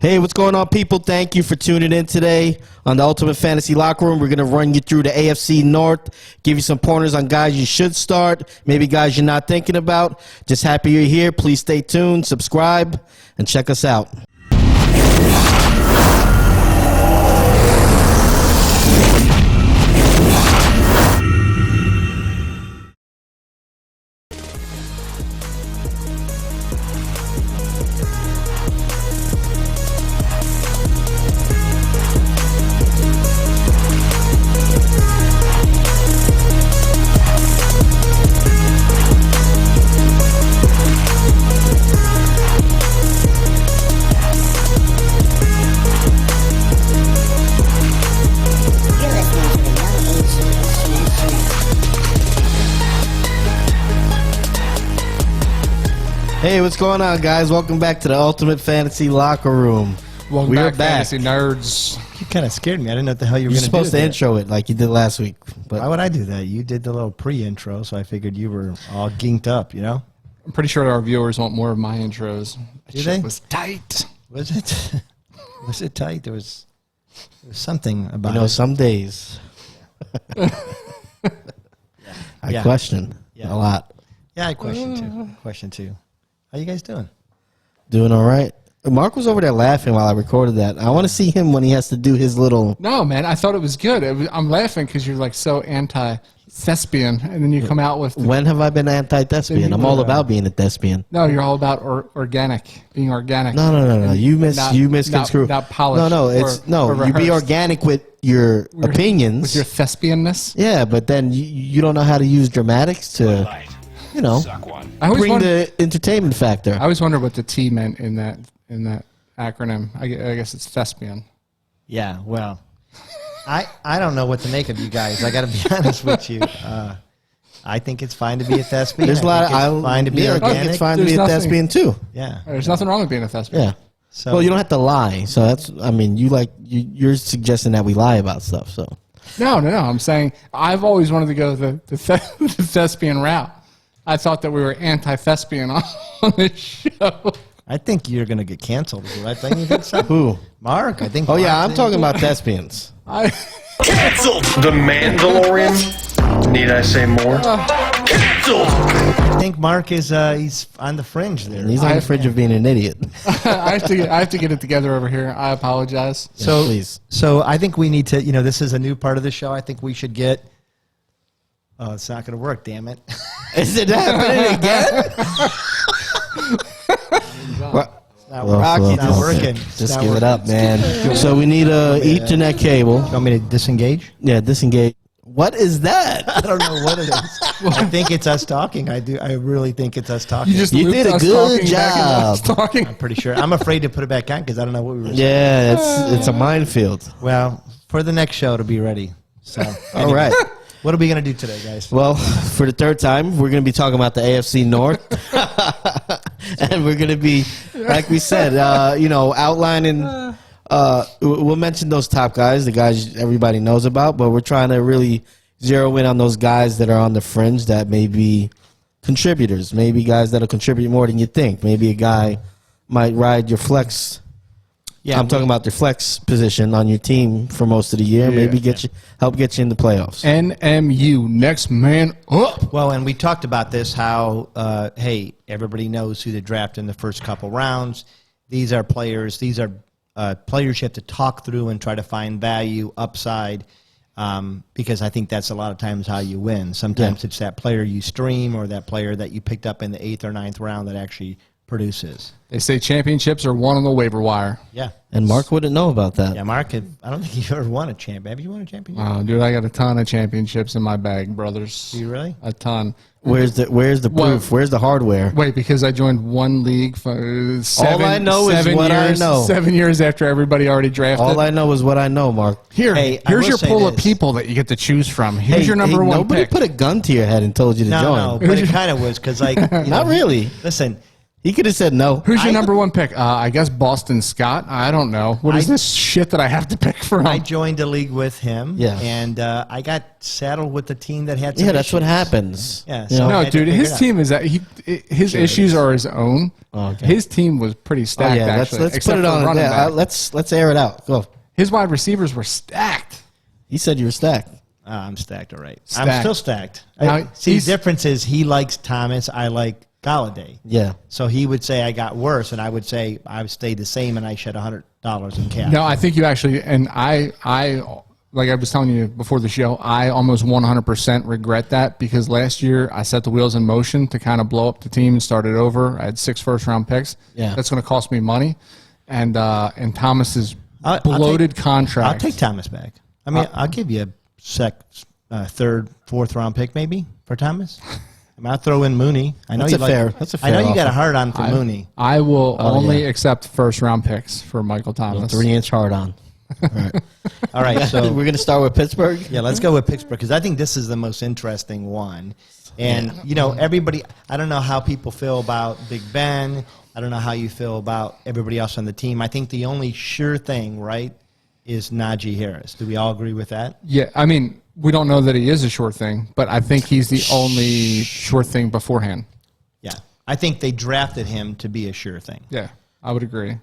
Hey, what's going on, people? Thank you for tuning in today on the Ultimate Fantasy Locker Room. We're going to run you through the AFC North, give you some pointers on guys you should start, maybe guys you're not thinking about. Just happy you're here. Please stay tuned, subscribe, and check us out. Hey, what's going on, guys? Welcome back to the Ultimate Fantasy Locker Room. Welcome back, fantasy nerds. You kind of scared me. I didn't know what the hell you were going to do. You're supposed to intro it like you did last week. But why would I do that? You did the little pre-intro, so I figured you were all ginked up, you know? I'm pretty sure our viewers want more of my intros. Do they? It was tight. Was it? Was it tight? There was something about it. Some days I question a lot. Yeah, I question too. How you guys doing? Doing all right. Mark was over there laughing while I recorded that. I want to see him when he has to do his little... No, man, I thought it was good. I'm laughing because you're like so anti-thespian, and then you come out with... When have I been anti-thespian? I'm all about being a thespian. No, you're all about being organic. No. You misconstrue. Not polished. You be organic with your opinions. With your thespianness? Yeah, but then you don't know how to use dramatics to... bring the entertainment factor. I always wonder what the T meant in that acronym. I guess it's thespian. Yeah, well, I don't know what to make of you guys. I got to be honest with you. I think it's fine to be a thespian. There's fine to be organic. It's fine to be a thespian too. Yeah, there's nothing wrong with being a thespian. Yeah. So, well, you don't have to lie. So that's. I mean, you're suggesting that we lie about stuff. So. No. I'm saying I've always wanted to go the thespian route. I thought that we were anti-thespian on this show. I think you're going to get canceled. Is the right thing you think so? Who? Mark, I think. Oh, yeah, I'm talking about thespians. Canceled! The Mandalorian? Need I say more? Canceled! I think Mark is he's on the fringe there. He's on the fringe of being an idiot. I have to get it together over here. I apologize. Yeah, please. So I think we need to, this is a new part of the show. I think we should get... Oh, it's not going to work, damn it. Is it happening again? It's not working. Just give it up, man. So we need a Ethernet cable. You want me to disengage? Yeah, disengage. What is that? I don't know what it is. I think it's us talking. I really think it's us talking. You did a good job. I'm pretty sure. I'm afraid to put it back on because I don't know what we were saying. Yeah, it's a minefield. Well, for the next show to be ready. So All right. What are we going to do today, guys? Well, for the third time, we're going to be talking about the AFC North. And we're going to be, like we said, outlining. We'll mention those top guys, the guys everybody knows about, but we're trying to really zero in on those guys that are on the fringe that may be contributors, maybe guys that'll contribute more than you think. Maybe a guy might ride your flex. Yeah, I'm talking about the flex position on your team for most of the year. Maybe help get you in the playoffs. NMU, next man up. Well, and we talked about this, how, hey, everybody knows who to draft in the first couple rounds. These are players. These are players you have to talk through and try to find value, upside, because I think that's a lot of times how you win. Sometimes it's that player you stream or that player that you picked up in the 8th or 9th round that actually produces. They say championships are won on the waiver wire. Yeah. And Mark wouldn't know about that. Yeah, Mark, I don't think you've ever won a champion. Have you won a championship? Oh, dude, I got a ton of championships in my bag, brothers. Do you really? A ton. Where's the proof? Where's the hardware? Wait, because I joined one league for 7 All I know is what years, I know. 7 years after everybody already drafted. All I know is what I know, Mark. Here's your pool of people that you get to choose from. Here's your number one nobody pick. Nobody put a gun to your head and told you to join. No, but it kind of was because, like... Not really. Listen... He could have said no. Who's your number one pick? I guess Boston Scott. I don't know. What is this shit that I have to pick from? I joined a league with him, Yeah. and I got saddled with the team that had some Yeah, that's what issues. happens. Yeah, You so know? I No, had to dude, figure his it out. team is that his issues are his own. Oh, okay. His team was pretty Oh, stacked. yeah, actually, let's except put it for on. running Yeah, back. let's air it out. Go. His wide receivers were stacked. He said you were stacked. I'm stacked, all right. Stacked. I'm still stacked. Now, See, the he's- difference is he likes Thomas. I like Galladay. Yeah. So he would say I got worse, and I would say I stayed the same, and I shed $100 in cash. No, I think you actually, and I like I was telling you before the show, I almost 100% regret that because last year I set the wheels in motion to kind of blow up the team and start it over. I had 6 first-round picks. Yeah. That's going to cost me money, and Thomas's I'll bloated take- contract. I'll take Thomas back. I mean, I'll give you a third, fourth round pick maybe for Thomas. I mean, I'll throw in Mooney. I know That's you a like. fair- that's a I know fair you got a offer. hard on for Mooney. I will only yeah. accept first-round picks for Michael Thomas. 3-inch hard on. All right. All right, so we're gonna start with Pittsburgh. yeah, let's go with Pittsburgh because I think this is the most interesting one. And you know, everybody. I don't know how people feel about Big Ben. I don't know how you feel about everybody else on the team. I think the only sure thing, right, is Najee Harris. Do we all agree with that? Yeah, I mean, we don't know that he is a sure thing, but I think he's the only sure thing beforehand. Yeah, I think they drafted him to be a sure thing. Yeah, I would agree.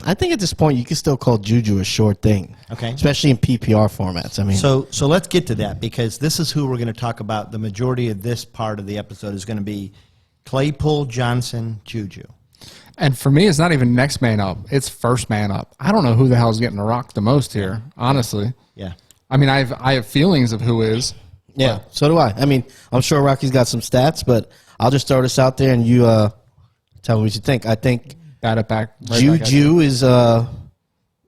I think at this point you can still call Juju a short thing. Okay. Especially in PPR formats. I mean, So let's get to that because this is who we're going to talk about. The majority of this part of the episode is going to be Claypool, Johnson, Juju. And for me, it's not even next man up; it's first man up. I don't know who the hell is getting rocked the most here, honestly. Yeah. I mean, I have feelings of who is. yeah, so do I. I mean, I'm sure Rocky's got some stats, but I'll just throw this out there and you tell me what you think. I think Bat it back. Right back at you. Juju is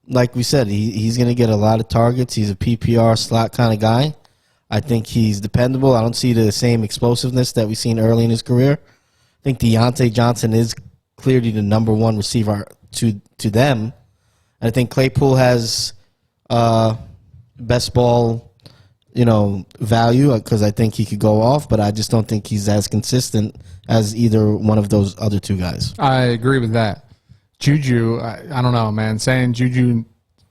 like we said, he's going to get a lot of targets. He's a PPR slot kind of guy. I think he's dependable. I don't see the same explosiveness that we've seen early in his career. I think Deontay Johnson is clearly the number one receiver to them. And I think Claypool has best ball, value because I think he could go off, but I just don't think he's as consistent as either one of those other two guys. I agree with that. Juju, I don't know, man. Saying Juju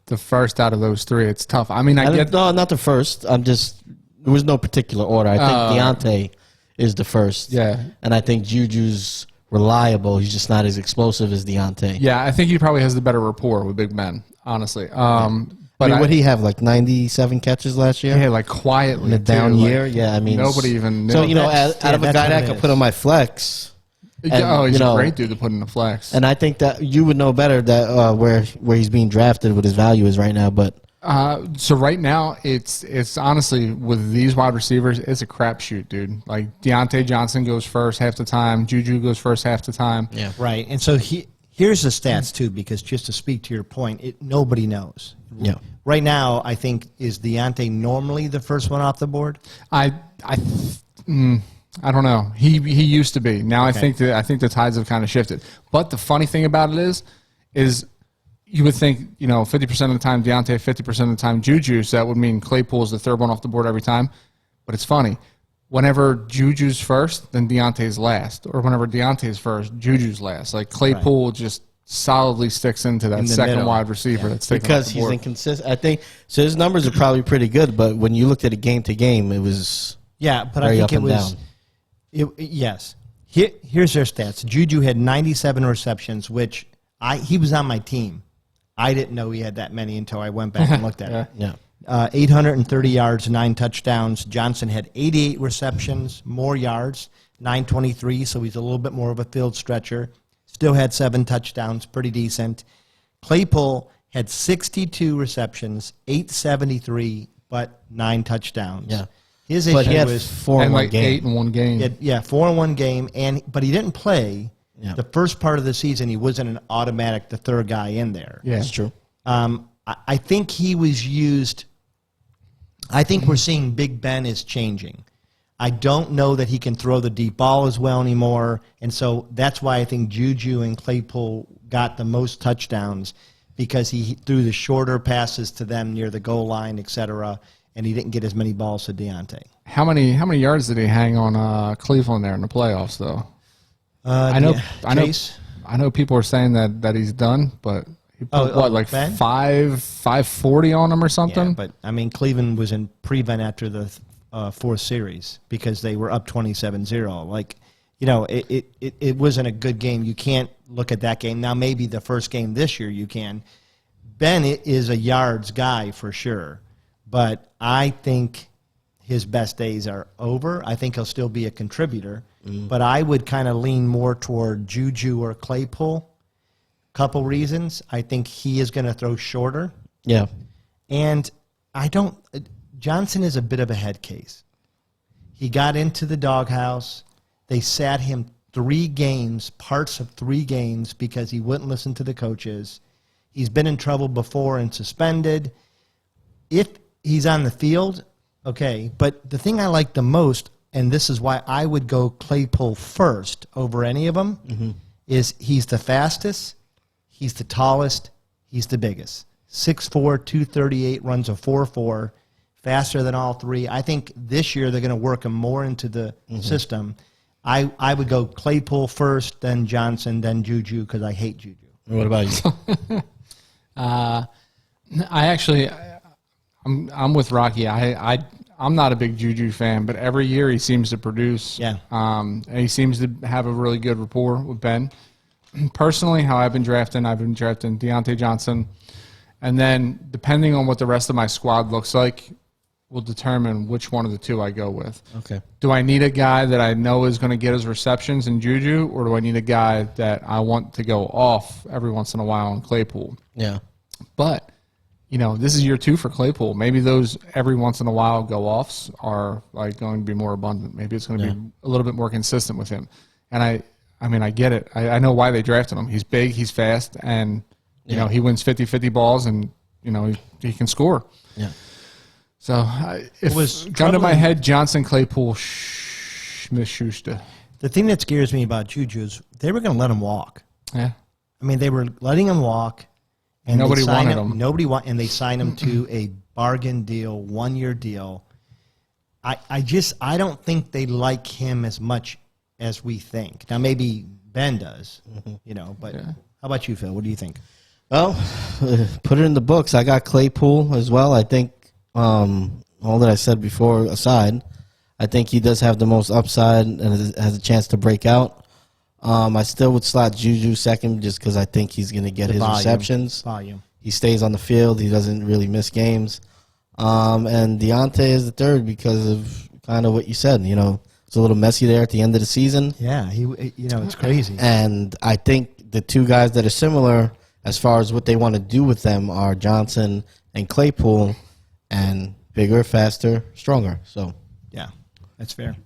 the first out of those three, it's tough. I mean, I get No, not the first. There was no particular order. I think Deontay is the first. Yeah. And I think Juju's reliable. He's just not as explosive as Deontay. Yeah, I think he probably has the better rapport with Big Ben, honestly. But What he have, like 97 catches last year? yeah, like quietly In a down too, like, year? Yeah, I mean. nobody even knew. So, That's- out of a that's guy what that I it could is. put on my flex. Yeah, and, he's a great dude to put in the flex. And I think that you would know better that where he's being drafted, what his value is right now. But So right now, it's honestly with these wide receivers, it's a crapshoot, dude. Like Deontay Johnson goes first half the time, Juju goes first half the time. yeah. Right. And so here's the stats, too, because just to speak to your point, nobody knows. Yeah. Right now, I think, is Deontay normally the first one off the board? I don't know. He used to be. Now I think the tides have kind of shifted. But the funny thing about it is you would think 50% of the time Deontay, 50% of the time Juju. So that would mean Claypool is the third one off the board every time. But it's funny. Whenever Juju's first, then Deontay's last, or whenever Deontay's first, Juju's last. Like Claypool just solidly sticks into that In the second middle. wide receiver that's taken Because off the he's board. inconsistent. I think so. His numbers are probably pretty good, but when you looked at it game to game, it was Yeah, but I very think up it and was. down. Yes. Here's their stats. Juju had 97 receptions, which he was on my team. I didn't know he had that many until I went back and looked at it. Yeah. 830 yards, 9 touchdowns. Johnson had 88 receptions, more yards, 923, so he's a little bit more of a field stretcher. Still had 7 touchdowns, pretty decent. Claypool had 62 receptions, 873, but 9 touchdowns. Yeah. His But issue he had was 4 in and one like game. 8 in one game. he had 4-in-1 game, but he didn't play. Yeah. The first part of the season, he wasn't an automatic the third guy in there. Yeah. That's true. I think he was used. I think we're seeing Big Ben is changing. I don't know that he can throw the deep ball as well anymore, and so that's why I think Juju and Claypool got the most touchdowns because he threw the shorter passes to them near the goal line, etc., and he didn't get as many balls to Deontay. How many yards did he hang on Cleveland there in the playoffs, though? I know. Chase? I know. People are saying that he's done, but he put like Ben? 540 on him or something. Yeah, but I mean, Cleveland was in prevent after the fourth series because they were up 27-0. Like, you know, it wasn't a good game. You can't look at that game. Now, maybe the first game this year you can. Ben is a yards guy for sure, but I think his best days are over. I think he'll still be a contributor, but I would kind of lean more toward Juju or Claypool. Couple reasons. I think he is going to throw shorter. Yeah. And Johnson is a bit of a head case. He got into the doghouse. They sat him 3 games, parts of 3 games, because he wouldn't listen to the coaches. He's been in trouble before and suspended. If he's on the field, okay. But the thing I like the most, and this is why I would go Claypool first over any of them, is he's the fastest, he's the tallest, he's the biggest. 6'4", 238, runs a 4.4, faster than all 3. I think this year they're going to work him more into the system. I would go Claypool first, then Johnson, then Juju, because I hate Juju. What about you? I'm with Rocky. I'm not a big Juju fan, but every year he seems to produce. Yeah. And he seems to have a really good rapport with Ben. Personally, how I've been drafting Deontay Johnson, and then depending on what the rest of my squad looks like, will determine which one of the 2 I go with. Okay. Do I need a guy that I know is going to get his receptions in Juju, or do I need a guy that I want to go off every once in a while in Claypool? Yeah. But, you know, this is year 2 for Claypool. Maybe those every once in a while go-offs are like going to be more abundant. Maybe it's going to be a little bit more consistent with him. And I mean, I get it. I know why they drafted him. He's big, he's fast, and, you know, he wins 50-50 balls, and, you know, he can score. Yeah. So, if was gun to my head, Johnson, Claypool, Smith-Schuster. The thing that scares me about Juju is they were going to let him walk. Yeah. I mean, they were letting him walk. And Nobody wanted him. And they signed him to a bargain deal, 1-year deal. I don't think they like him as much as we think. Now, maybe Ben does, you know, but how about you, Phil? What do you think? Well, put it in the books. I got Claypool as well. I think all that I said before aside, I think he does have the most upside and has a chance to break out. I still would slot Juju second just because I think he's going to get his receptions. Volume. He stays on the field. He doesn't really miss games. And Deontay is the third because of kind of what you said. You know, it's a little messy there at the end of the season. Yeah, it's crazy. And I think the 2 guys that are similar as far as what they want to do with them are Johnson and Claypool, and bigger, faster, stronger. So, yeah, that's fair.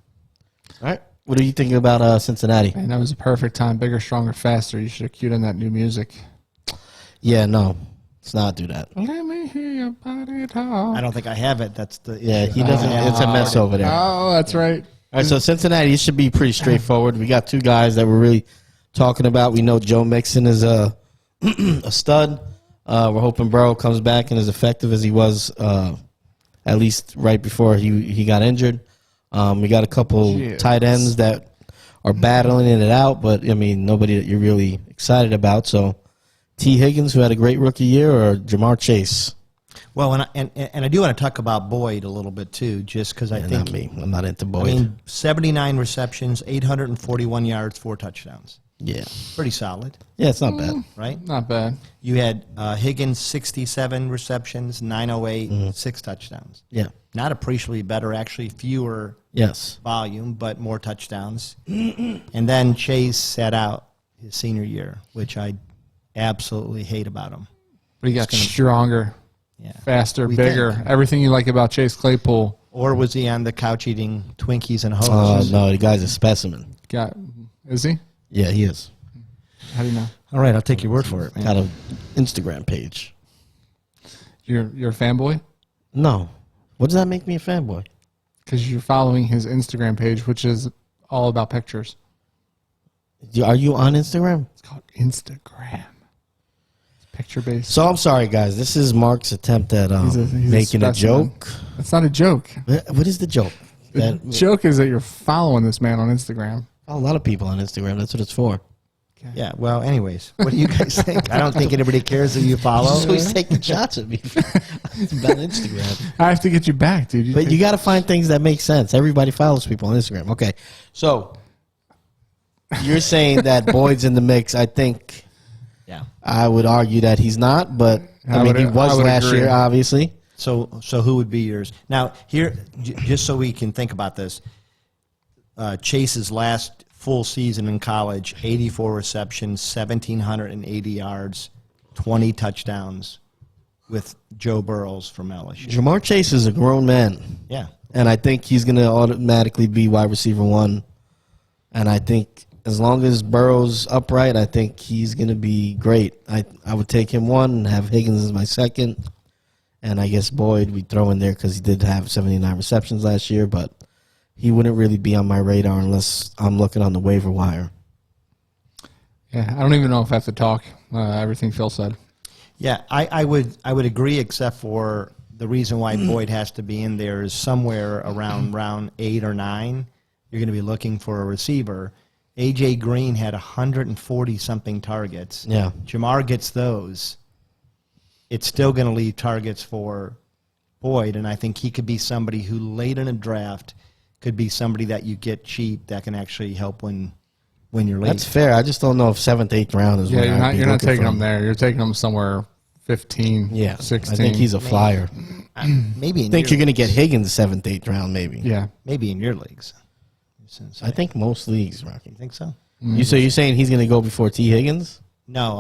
All right. What are you thinking about Cincinnati? And that was a perfect time. Bigger, stronger, faster. You should have cued in that new music. Yeah, no. Let's not do that. Let me hear your body talk. I don't think I have it. That's the Yeah, he doesn't. It's a mess over there. Oh, that's right. All right, so Cincinnati, it should be pretty straightforward. We got 2 guys that we're really talking about. We know Joe Mixon is a stud. We're hoping Burrow comes back and is effective as he was at least right before he got injured. We got a couple tight ends that are battling it out, but, I mean, nobody that you're really excited about. So, T. Higgins, who had a great rookie year, or Jamar Chase? Well, and I do want to talk about Boyd a little bit, too, just because I think Not me. I'm not into Boyd. I mean, 79 receptions, 841 yards, 4 touchdowns. Yeah. Pretty solid, Yeah, it's not bad. right? Not bad. You had Higgins, 67 receptions, 908, 6 touchdowns. Yeah. Not appreciably better, actually fewer Yes. volume, but more touchdowns. And then Chase sat out his senior year, which I absolutely hate about him. But he got stronger, Yeah. faster, We bigger. think. Everything you like about Chase Claypool. Or was he on the couch eating Twinkies and Oh, hoes? no, the guy's a specimen. Is he? Yeah, he is. How do you know? All right, I'll take your word for it, man. Got an Instagram page. You're a fanboy? No. What does that make me a fanboy? Because you're following his Instagram page, which is all about pictures. Are you on Instagram? It's called Instagram. It's picture-based. So I'm sorry, guys. This is Mark's attempt at He's making a specimen. joke. That's not a joke. What is the joke? The joke is that you're following this man on Instagram. Follow a lot of people on Instagram. That's what it's for. Yeah. Well, anyways, what do you guys think? I don't think anybody cares who you follow. So he's taking shots at me about Instagram. I have to get you back, dude. But you got to find things that make sense. Everybody follows people on Instagram. Okay. So you're saying that Boyd's in the mix. I think I would argue that he's not, but I mean, he was last year, obviously. So who would be yours? Now, here, just so we can think about this, Chase's last full season in college, 84 receptions, 1,780 yards, 20 touchdowns with Joe Burrows from LSU. Jamar Chase is a grown man. Yeah. And I think he's going to automatically be wide receiver 1. And I think as long as Burrow's upright, I think he's going to be great. I would take him 1 and have Higgins as my 2nd. And I guess Boyd we throw in there because he did have 79 receptions last year, but he wouldn't really be on my radar unless I'm looking on the waiver wire. Yeah, I don't even know if I have to talk. Everything Phil said. Yeah, I would agree, except for the reason why Boyd has to be in there is somewhere around round 8 or 9. You're going to be looking for a receiver. A.J. Green had 140-something targets. Yeah. Jamar gets those. It's still going to leave targets for Boyd, and I think he could be somebody who late in a draft could be somebody that you get cheap that can actually help when you're late. That's fair. I just don't know if 7th, 8th round is Yeah, when you're not taking him there. You're taking him somewhere 15, 16. I think he's a flyer. Maybe in I think your you're going to get leagues. Higgins 7th, 8th round, maybe. Yeah. Maybe in your leagues. I think most leagues, Rocky. You think so? So you're saying he's going to go before T. Higgins? No,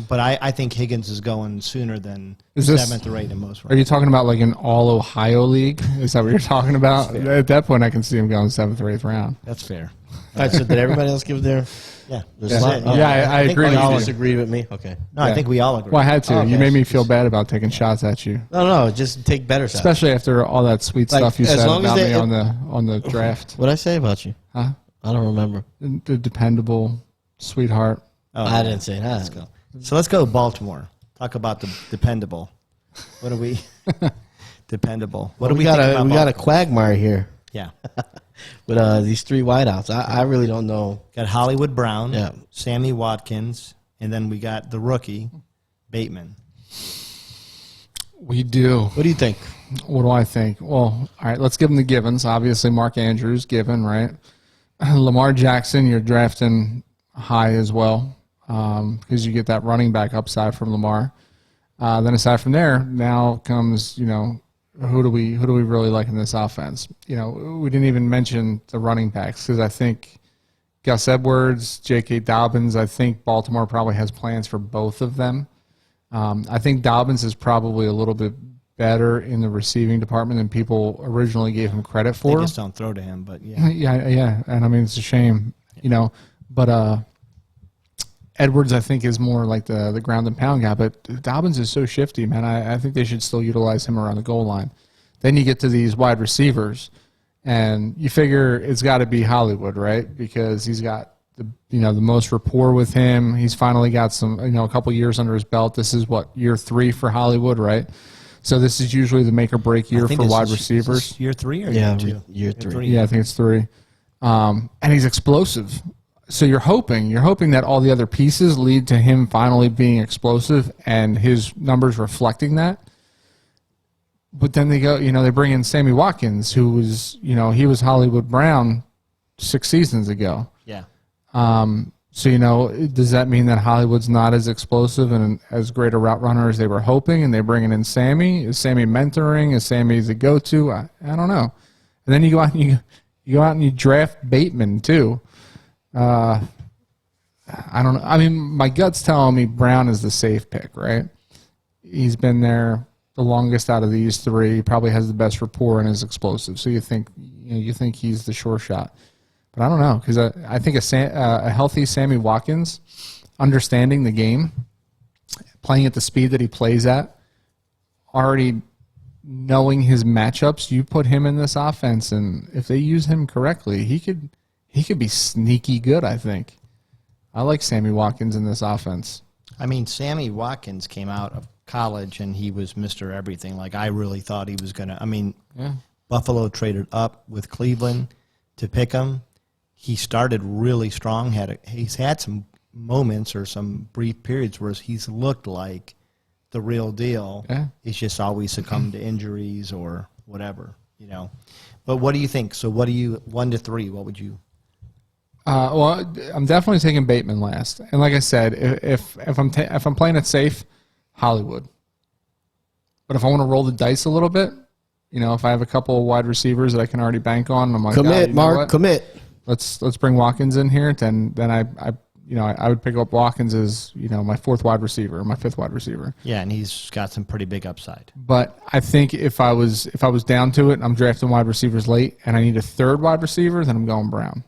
but I think Higgins is going sooner than Is this- 7th or 8th in most Are you rounds. talking about like an all Ohio league? Is that what you're talking about? At that point, I can see him going 7th or 8th round. That's fair. All right, so did everybody else give their... Yeah. their That's slot? it. Oh. Yeah, I think agree we with all you. Disagree with me? Okay. No, I think we all agree. Well, I had to. Oh, okay. You made me feel bad about taking shots at you, No, just take better shots. especially after all that sweet Like, stuff you as said long as about they- me on the draft. What'd I say about you? Huh? I don't remember. The dependable sweetheart. Oh, I didn't say that. Let's go. So let's go Baltimore. Talk about the dependable. What are we? Dependable. What do we think about we got a Baltimore? quagmire here Yeah. with these 3 wideouts. I really don't know. Got Hollywood Brown, Yeah. Sammy Watkins, and then we got the rookie, Bateman. We do. What do you think? What do I think? Well, all right, let's give him the givens. Obviously, Mark Andrews given, right? Lamar Jackson, you're drafting high as well because you get that running back upside from Lamar. Then aside from there, now comes, who do we really like in this offense? We didn't even mention the running backs because I think Gus Edwards, J.K. Dobbins, I think Baltimore probably has plans for both of them. I think Dobbins is probably a little bit better in the receiving department than people originally gave him credit They for. just don't throw to him, but yeah. Yeah, and I mean it's a shame, but Edwards I think is more like the ground and pound guy, but Dobbins is so shifty, man. I think they should still utilize him around the goal line. Then you get to these wide receivers, and you figure it's got to be Hollywood, right? Because he's got the most rapport with him. He's finally got some a couple years under his belt. This is what, year 3 for Hollywood, right? So this is usually the make or break year I think for this wide is receivers. year 3 or Yeah, year 2? year 3. Yeah, I think it's 3. And he's explosive. So you're hoping that all the other pieces lead to him finally being explosive and his numbers reflecting that. But then they bring in Sammy Watkins, who was, he was Hollywood Brown 6 seasons ago. Yeah. So, does that mean that Hollywood's not as explosive and as great a route runner as they were hoping, and they're bringing in Sammy? Is Sammy mentoring? Is Sammy the go-to? I don't know. And then you go out and you draft Bateman too. I don't know. I mean, my gut's telling me Brown is the safe pick, right? He's been there the longest out of these 3. He probably has the best rapport and is explosive. So you think he's the sure shot. But I don't know, because I think a healthy Sammy Watkins, understanding the game, playing at the speed that he plays at, already knowing his matchups, you put him in this offense, and if they use him correctly, he could be sneaky good, I think. I like Sammy Watkins in this offense. I mean, Sammy Watkins came out of college and he was Mr. Everything. Like, I really thought he was going to. I mean, Yeah. Buffalo traded up with Cleveland to pick him. he started really strong. He's had some moments or some brief periods where he's looked like the real deal. Yeah. He's just always succumbed to injuries or whatever, you know. But what do you think? So what do you 1 to 3? What would you? Well, I'm definitely taking Bateman last. And like I said, if I'm playing it safe, Hollywood. But if I want to roll the dice a little bit, you know, if I have a couple of wide receivers that I can already bank on, I'm like, Commit, you know Mark. what? Commit. Let's bring Watkins in here. Then I would pick up Watkins as, you know, my 4th wide receiver, my 5th wide receiver. Yeah, and he's got some pretty big upside. But I think if I was down to it, I'm drafting wide receivers late, and I need a 3rd wide receiver, then I'm going Brown.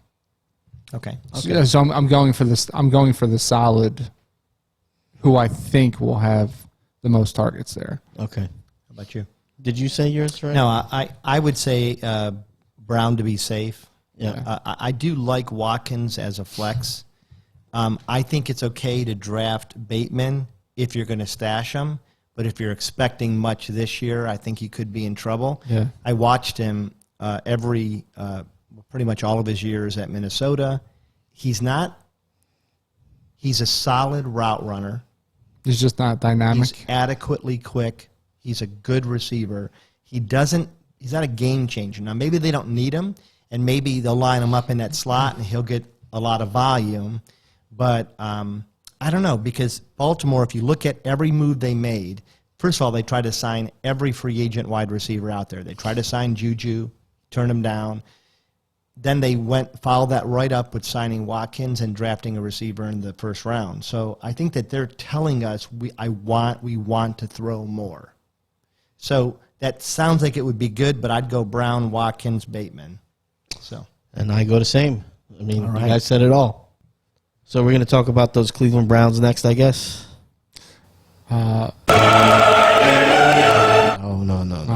Okay. So I'm going for this. I'm going for the solid, who I think will have the most targets there. Okay. How about you? Did you say yours right? No, I would say Brown to be safe. Yeah. I do like Watkins as a flex. I think it's okay to draft Bateman if you're going to stash him, but if you're expecting much this year, I think you could be in trouble. Yeah. I watched him pretty much all of his years at Minnesota. He's a solid route runner. He's just not dynamic. He's adequately quick. He's a good receiver. He's not a game changer. Now, maybe they don't need him, and maybe they'll line him up in that slot, and he'll get a lot of volume. But I don't know, because Baltimore, if you look at every move they made, first of all, they tried to sign every free agent wide receiver out there. They tried to sign Juju, turned him down. Then they followed that right up with signing Watkins and drafting a receiver in the 1st round. So I think that they're telling us we want to throw more. So that sounds like it would be good, but I'd go Brown, Watkins, Bateman. So. And I go the same. I mean, All right. you guys said it all. So we're going to talk about those Cleveland Browns next, I guess. No.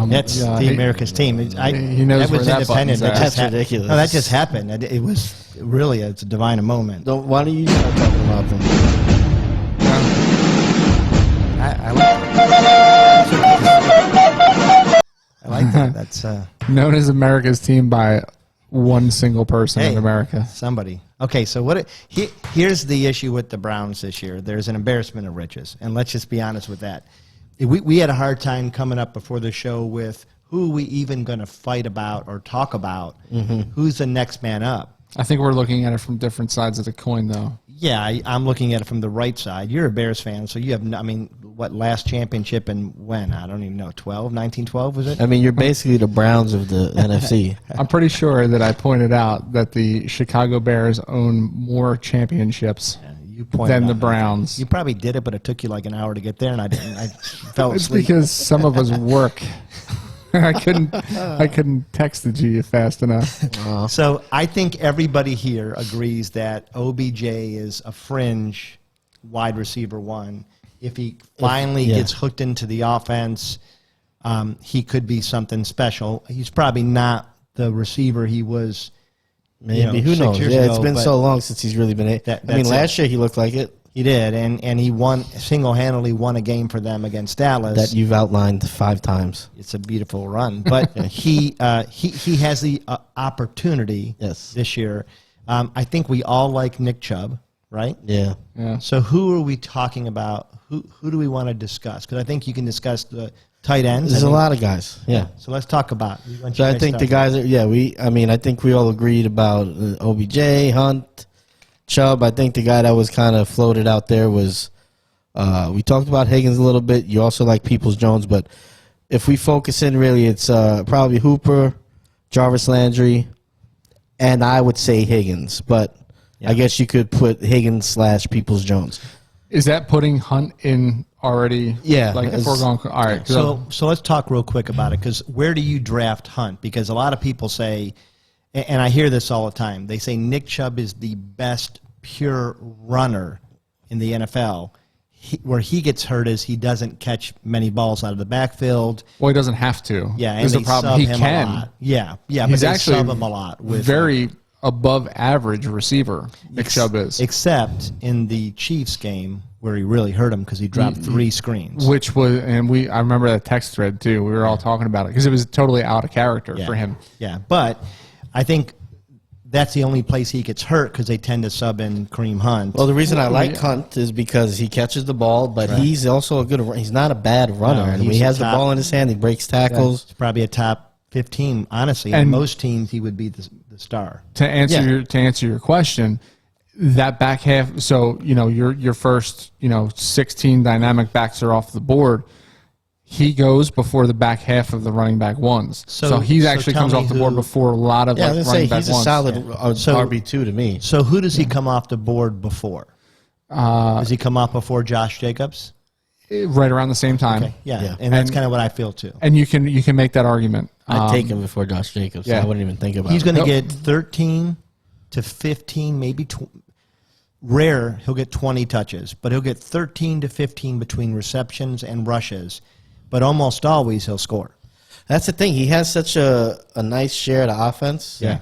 That's the America's team. he knows where that button's at. That's ridiculous. No, that just happened. It was really it's a divine moment. Why don't you start talking about them? I like that. That's Known as America's team by one single person in America. Somebody. Okay, so here's the issue with the Browns this year. There's an embarrassment of riches, and let's just be honest with that. We had a hard time coming up before the show with who we even going to fight about or talk about. Who's the next man up? I think we're looking at it from different sides of the coin, though. Yeah, I'm looking at it from the right side. You're a Bears fan, so you have, last championship and when? I don't even know, 1912 was it? I mean, you're basically the Browns of the NFC. I'm pretty sure that I pointed out that the Chicago Bears own more championships than the Browns. You probably did it, but it took you like an hour to get there, and I didn't. I fell It's asleep. because some of us work. I couldn't text it to you fast enough. So I think everybody here agrees that OBJ is a fringe wide receiver 1. If he finally gets hooked into the offense, he could be something special. He's probably not the receiver he was. Maybe, who 6 knows? years Yeah, ago, it's been but so long since he's really been. Last year he looked like it. He did, and he single-handedly won a game for them against Dallas. That you've outlined 5 times. It's a beautiful run, but he has the opportunity this year. I think we all like Nick Chubb, right? Yeah. Yeah. So who are we talking about? Who do we want to discuss? Because I think you can discuss the tight ends. There's a lot of guys. Yeah. So let's talk about. So I think the guys are. Yeah. I think we all agreed about OBJ, Hunt, Chubb. I think the guy that was kind of floated out there was. We talked about Higgins a little bit. You also like Peoples-Jones, but if we focus in, really, it's probably Hooper, Jarvis Landry, and I would say Higgins. But I guess you could put Higgins / Peoples-Jones. Is that putting Hunt in already? Yeah. Like if we're going, all right. So let's talk real quick about it, because where do you draft Hunt? Because a lot of people say, and I hear this all the time, they say Nick Chubb is the best pure runner in the NFL. Where he gets hurt is he doesn't catch many balls out of the backfield. Well, he doesn't have to. Yeah, and is they the problem. sub He him can. a lot. Yeah, but He's they actually sub him a lot. With very above average receiver. Nick Chubb is, except in the Chiefs game where he really hurt him because he dropped 3 screens. which was, and I remember that text thread too. We were all talking about it because it was totally out of character for him. Yeah, but I think that's the only place he gets hurt because they tend to sub in Kareem Hunt. Well, the reason I like Hunt is because he catches the ball, but he's also a good. He's not a bad runner, and when he has the ball in his hand, he breaks tackles. He's probably a top 15, honestly. And most teams, he would be the star. To answer your question, that back half. So your first 16 dynamic backs are off the board. He goes before the back half of the running back ones. So he actually comes off the board before a lot of running back ones. He's a solid RB2 to me. So who does he come off the board before? Does he come off before Josh Jacobs? Right around the same time. Okay. Yeah. And that's kind of what I feel too. And you can make that argument. I'd take him before Josh Jacobs. Yeah. I wouldn't even think about it. He's going to get 13 to 15, maybe rare, he'll get 20 touches, but he'll get 13 to 15 between receptions and rushes. But almost always he'll score. That's the thing. He has such a nice share of the offense. Yeah.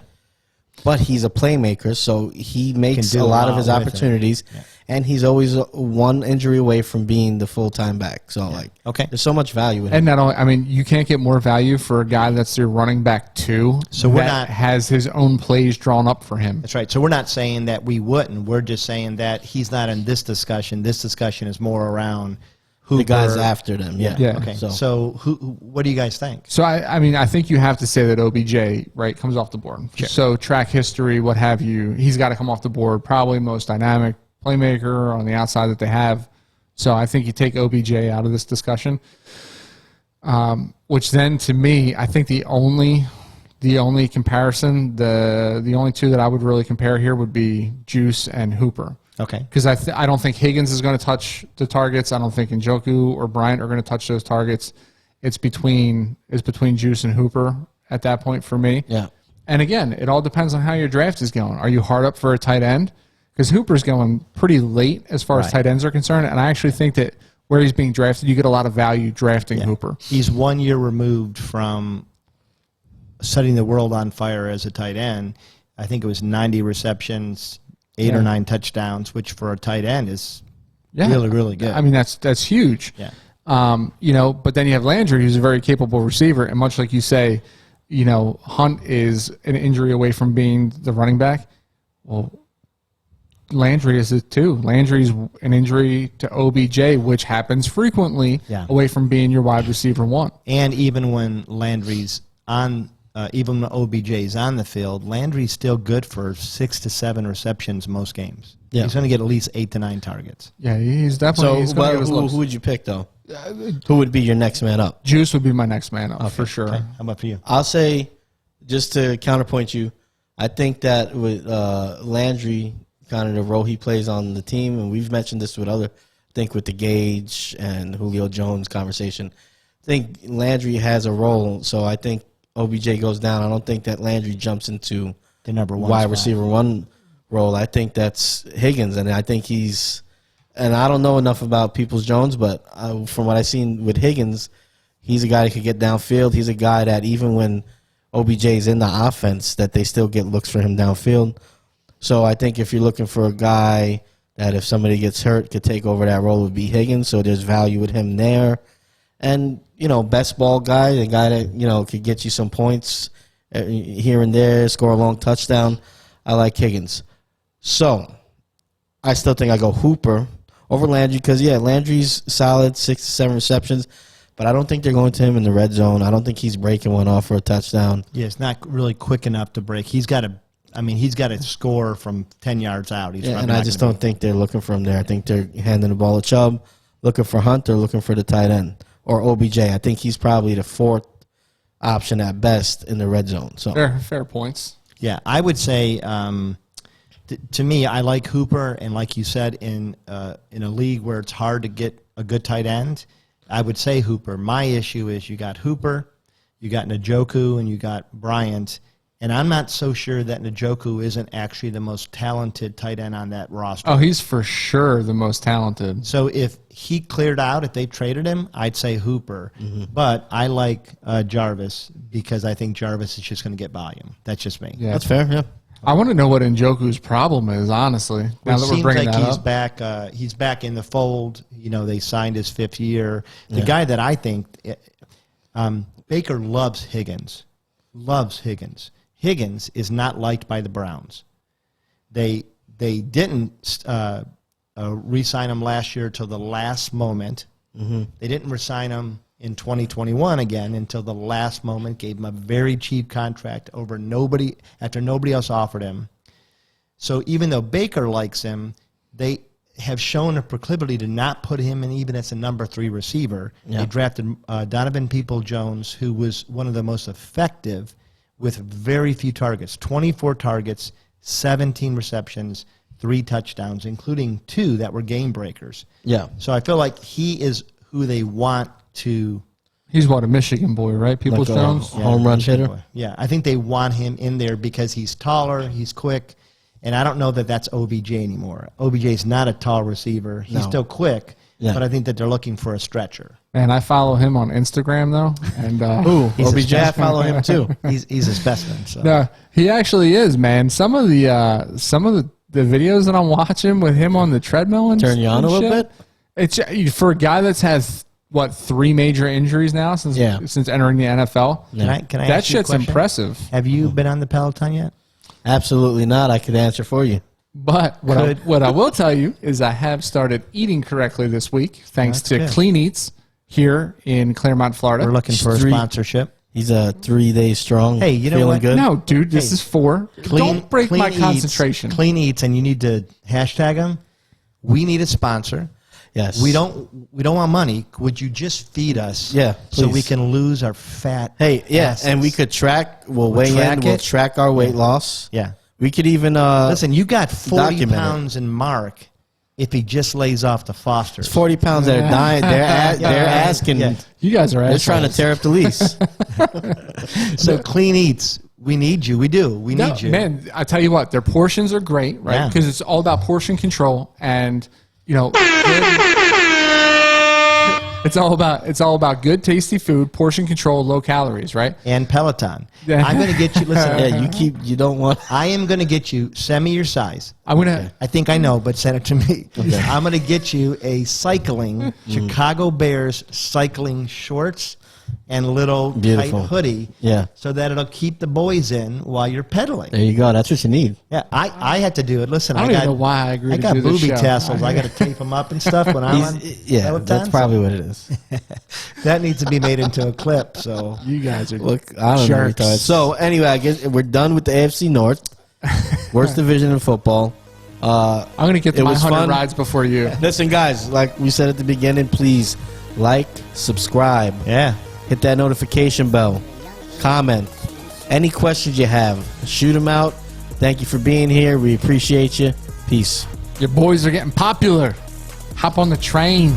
But he's a playmaker, so he makes a lot of his opportunities, and he's always one injury away from being the full-time back. So, there's so much value in him. And not only, you can't get more value for a guy that's your running back too. So has his own plays drawn up for him. That's right. So we're not saying that we wouldn't. We're just saying that he's not in this discussion. This discussion is more around Hooper. The guys after them. Yeah. Okay. So what do you guys think? So I think you have to say that OBJ comes off the board. Sure. So track history, what have you, he's got to come off the board. Probably most dynamic playmaker on the outside that they have. So I think you take OBJ out of this discussion. Which then to me, I think the only comparison, the only two that I would really compare here would be Juice and Hooper. Okay. Because I don't think Higgins is going to touch the targets. I don't think Njoku or Bryant are going to touch those targets. It's between Juice and Hooper at that point for me. Yeah. And again, it all depends on how your draft is going. Are you hard up for a tight end? Because Hooper's going pretty late as far as tight ends are concerned. And I actually think that where he's being drafted, you get a lot of value drafting Hooper. He's 1 year removed from setting the world on fire as a tight end. I think it was 90 receptions, 8 or 9 touchdowns, which for a tight end is really, really good. That's huge. Yeah. But then you have Landry, who's a very capable receiver, and much like you say, Hunt is an injury away from being the running back. Well, Landry is it too. Landry's an injury to OBJ, which happens frequently, away from being your wide receiver one. And even when Landry's on. Even when OBJ's on the field, Landry's still good for 6 to 7 receptions most games. Yeah. He's going to get at least 8 to 9 targets. Yeah, he's definitely. So, who would you pick though? Who would be your next man up? Juice would be my next man up for sure. Okay. How about for you? I'll say, just to counterpoint you, I think that with Landry, kind of the role he plays on the team, and we've mentioned this with I think with the Gage and Julio Jones conversation, I think Landry has a role. So I think OBJ goes down. I don't think that Landry jumps into the number one wide receiver one role. I think that's Higgins, and I think and I don't know enough about Peoples-Jones, but from what I've seen with Higgins, he's a guy that could get downfield. He's a guy that even when OBJ's in the offense, that they still get looks for him downfield. So I think if you're looking for a guy that if somebody gets hurt could take over that role, would be Higgins. So there's value with him there. And, best ball guy, the guy that, could get you some points here and there, score a long touchdown. I like Higgins. So I still think I go Hooper over Landry because, Landry's solid, 6 to 7 receptions, but I don't think they're going to him in the red zone. I don't think he's breaking one off for a touchdown. Yeah, it's not really quick enough to break. He's got to score from 10 yards out. And I just don't think they're looking for him there. I think they're handing the ball to Chubb, looking for Hunt, or looking for the tight end. Or OBJ. I think he's probably the 4th option at best in the red zone. So fair points. Yeah, I would say to me, I like Hooper, and like you said, in a league where it's hard to get a good tight end, I would say Hooper. My issue is you got Hooper, you got Njoku, and you got Bryant. And I'm not so sure that Njoku isn't actually the most talented tight end on that roster. Oh, he's for sure the most talented. So if he cleared out, if they traded him, I'd say Hooper. Mm-hmm. But I like Jarvis because I think Jarvis is just going to get volume. That's just me. Yeah. That's fair, yeah. I want to know what Njoku's problem is, honestly. Now that we're bringing that up. Back, he's back in the fold. They signed his 5th year. The guy that I think Baker loves Higgins. Higgins is not liked by the Browns. They didn't re-sign him last year till the last moment. Mm-hmm. They didn't re-sign him in 2021 again until the last moment. Gave him a very cheap contract after nobody else offered him. So even though Baker likes him, they have shown a proclivity to not put him in even as a number 3 receiver. Yeah. They drafted Donovan Peoples-Jones, who was one of the most effective with very few targets, 24 targets, 17 receptions, 3 touchdowns, including 2 that were game breakers. Yeah. So I feel like he is who they want to. He's what, a Michigan boy, right? Peoples-Jones? Home run hitter. Boy. Yeah, I think they want him in there because he's taller, he's quick, and I don't know that that's OBJ anymore. OBJ is not a tall receiver. He's still quick, but I think that they're looking for a stretcher. Man, I follow him on Instagram though, and OBJ, I follow him too. He's a specimen. So. no, he actually is, man. Some of the videos that I'm watching with him on the treadmill and turn you on a little bit. It's for a guy that's has what 3 major injuries now since entering the NFL. Yeah. Can I that ask you a shit's question? impressive. Have you been on the Peloton yet? Absolutely not. I could answer for you. But what I will tell you is I have started eating correctly this week thanks to good. Clean Eats here in Claremont, Florida. We're looking for a sponsorship. He's a 3 days strong. Hey, you know feeling what? good? No, dude, this is 4. Don't break my concentration. Clean Eats, and you need to hashtag them. We need a sponsor. Yes. We don't want money. Would you just feed us? Yeah, so please. we can lose our fat. Hey, yeah, asses? and we could track. We'll weigh track in. We'll it. track our weight loss. Yeah. We could even Listen, you got 40 document it. pounds in Mark if he just lays off the Fosters. 40 pounds that are dying. They're asking. Yeah. You guys are They're trying to tear up the lease. So Clean Eats, we need you. We do. We need you. Man, I tell you what, their portions are great, right? Yeah. Because it's all about portion control, and it's all about good, tasty food, portion control, low calories, right? And Peloton. Yeah. I'm going to get you. Listen. Yeah, you don't want. I am going to get you. Send me your size. I'm gonna. I think I know, but send it to me. Okay. I'm going to get you a cycling Chicago Bears cycling shorts and little Beautiful. tight hoodie. Yeah. So that it'll keep the boys in while you're pedaling. There you go. That's what you need. Yeah, I had to do it. Listen, I don't even know why I agreed I to got do this booby show. tassels. I got to tape them up and stuff when I'm on. Yeah, Peloton, that's probably what it is. that needs to be made into a clip. So You guys are Look, I don't know. jerks. So anyway, I guess we're done with the AFC North, worst division in football. I'm gonna get to It my was 100 fun. rides before you. Listen, guys, like we said at the beginning, please like, subscribe, yeah. hit that notification bell, comment. Any questions you have, shoot them out. Thank you for being here. We appreciate you. Peace. Your boys are getting popular. Hop on the train.